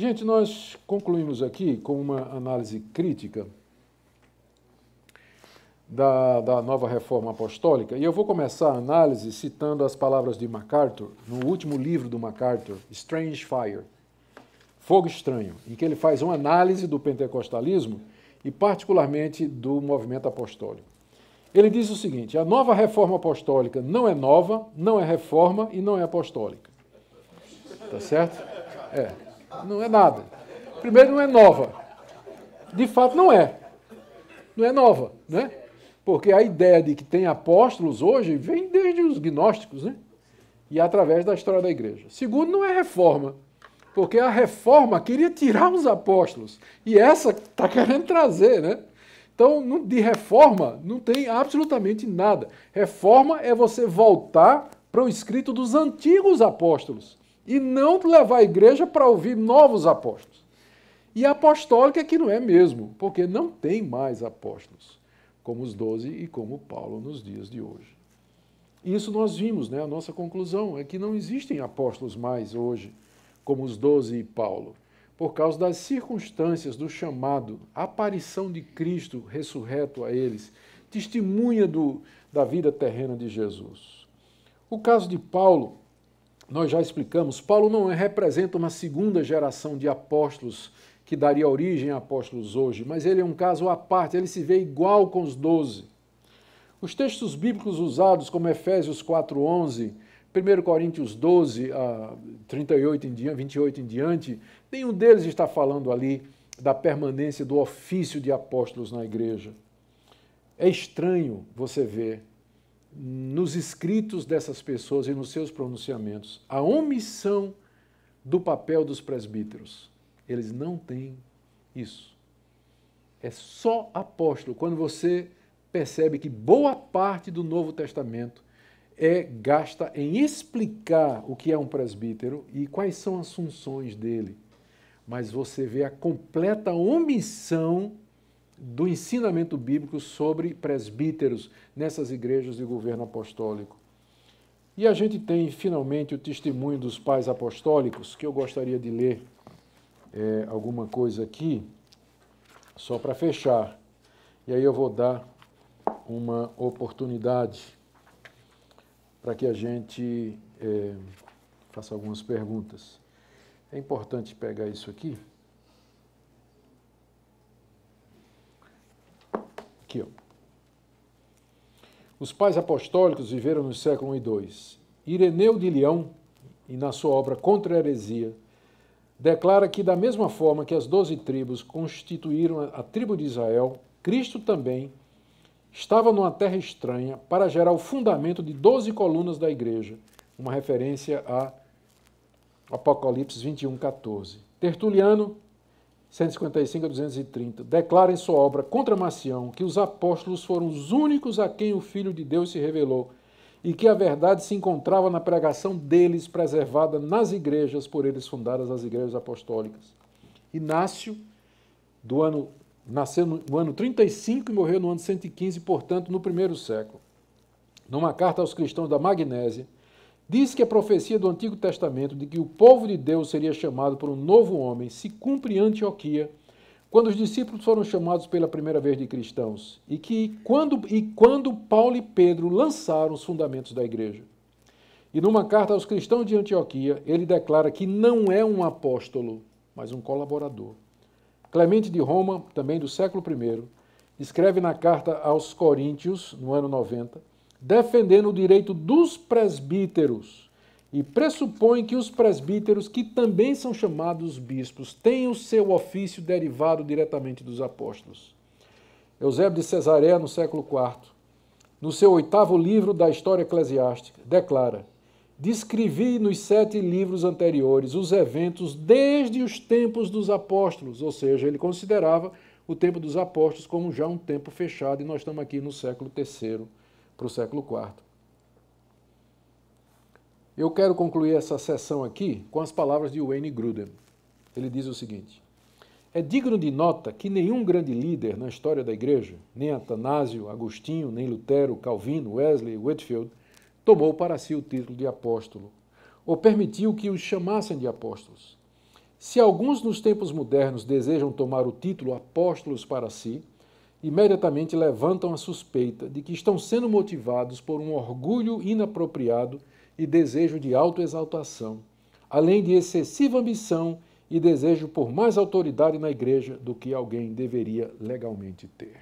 Gente, nós concluímos aqui com uma análise crítica da nova reforma apostólica, e eu vou começar a análise citando as palavras de MacArthur, no último livro do MacArthur, Strange Fire, Fogo Estranho, em que ele faz uma análise do pentecostalismo e particularmente do movimento apostólico. Ele diz o seguinte: a nova reforma apostólica não é nova, não é reforma e não é apostólica. Tá certo? Não é nada. Primeiro, não é nova. De fato, não é. Não é nova, né? Porque a ideia de que tem apóstolos hoje vem desde os gnósticos, né? E através da história da igreja. Segundo, não é reforma. Porque a reforma queria tirar os apóstolos. E essa está querendo trazer, né? Então, de reforma não tem absolutamente nada. Reforma é você voltar para o escrito dos antigos apóstolos e não levar a igreja para ouvir novos apóstolos. E a apostólica é que não é mesmo, porque não tem mais apóstolos, como os 12 e como Paulo nos dias de hoje. Isso nós vimos, né? A nossa conclusão é que não existem apóstolos mais hoje, como os 12 e Paulo, por causa das circunstâncias do chamado, aparição de Cristo ressurreto a eles, testemunha da vida terrena de Jesus. O caso de Paulo, nós já explicamos, Paulo não representa uma segunda geração de apóstolos que daria origem a apóstolos hoje, mas ele é um caso à parte, ele se vê igual com os 12. Os textos bíblicos usados, como Efésios 4:11, 1 Coríntios 12, 28 em diante, nenhum deles está falando ali da permanência do ofício de apóstolos na igreja. É estranho você ver nos escritos dessas pessoas e nos seus pronunciamentos a omissão do papel dos presbíteros. Eles não têm isso. É só apóstolo. Quando você percebe que boa parte do Novo Testamento gasta em explicar o que é um presbítero e quais são as funções dele. Mas você vê a completa omissão do ensinamento bíblico sobre presbíteros nessas igrejas de governo apostólico. E a gente tem, finalmente, o testemunho dos pais apostólicos, que eu gostaria de ler alguma coisa aqui, só para fechar. E aí eu vou dar uma oportunidade para que a gente faça algumas perguntas. É importante pegar isso aqui. Aqui, ó. Os pais apostólicos viveram nos séculos I e II. Ireneu de Leão, e na sua obra Contra a Heresia, declara que, da mesma forma que as 12 tribos constituíram a tribo de Israel, Cristo também estava numa terra estranha para gerar o fundamento de 12 colunas da igreja, uma referência a Apocalipse 21:14. Tertuliano, 155 a 230, declara em sua obra Contra Marcião que os apóstolos foram os únicos a quem o Filho de Deus se revelou e que a verdade se encontrava na pregação deles, preservada nas igrejas, por eles fundadas as igrejas apostólicas. Inácio, nasceu no ano 35 e morreu no ano 115, portanto, no primeiro século. Numa carta aos cristãos da Magnésia, diz que a profecia do Antigo Testamento de que o povo de Deus seria chamado por um novo homem se cumpre em Antioquia, quando os discípulos foram chamados pela primeira vez de cristãos, e quando Paulo e Pedro lançaram os fundamentos da igreja. E numa carta aos cristãos de Antioquia, ele declara que não é um apóstolo, mas um colaborador. Clemente de Roma, também do século I, escreve na carta aos Coríntios, no ano 90, defendendo o direito dos presbíteros e pressupõe que os presbíteros, que também são chamados bispos, têm o seu ofício derivado diretamente dos apóstolos. Eusébio de Cesareia, no século IV, no seu 8º livro da História Eclesiástica, declara: descrevi nos 7 livros anteriores os eventos desde os tempos dos apóstolos, ou seja, ele considerava o tempo dos apóstolos como já um tempo fechado, e nós estamos aqui no século III para o século IV. Eu quero concluir essa sessão aqui com as palavras de Wayne Grudem. Ele diz o seguinte: é digno de nota que nenhum grande líder na história da igreja, nem Atanásio, Agostinho, nem Lutero, Calvino, Wesley, Whitefield, tomou para si o título de apóstolo, ou permitiu que os chamassem de apóstolos. Se alguns nos tempos modernos desejam tomar o título apóstolos para si, imediatamente levantam a suspeita de que estão sendo motivados por um orgulho inapropriado e desejo de autoexaltação, além de excessiva ambição e desejo por mais autoridade na igreja do que alguém deveria legalmente ter.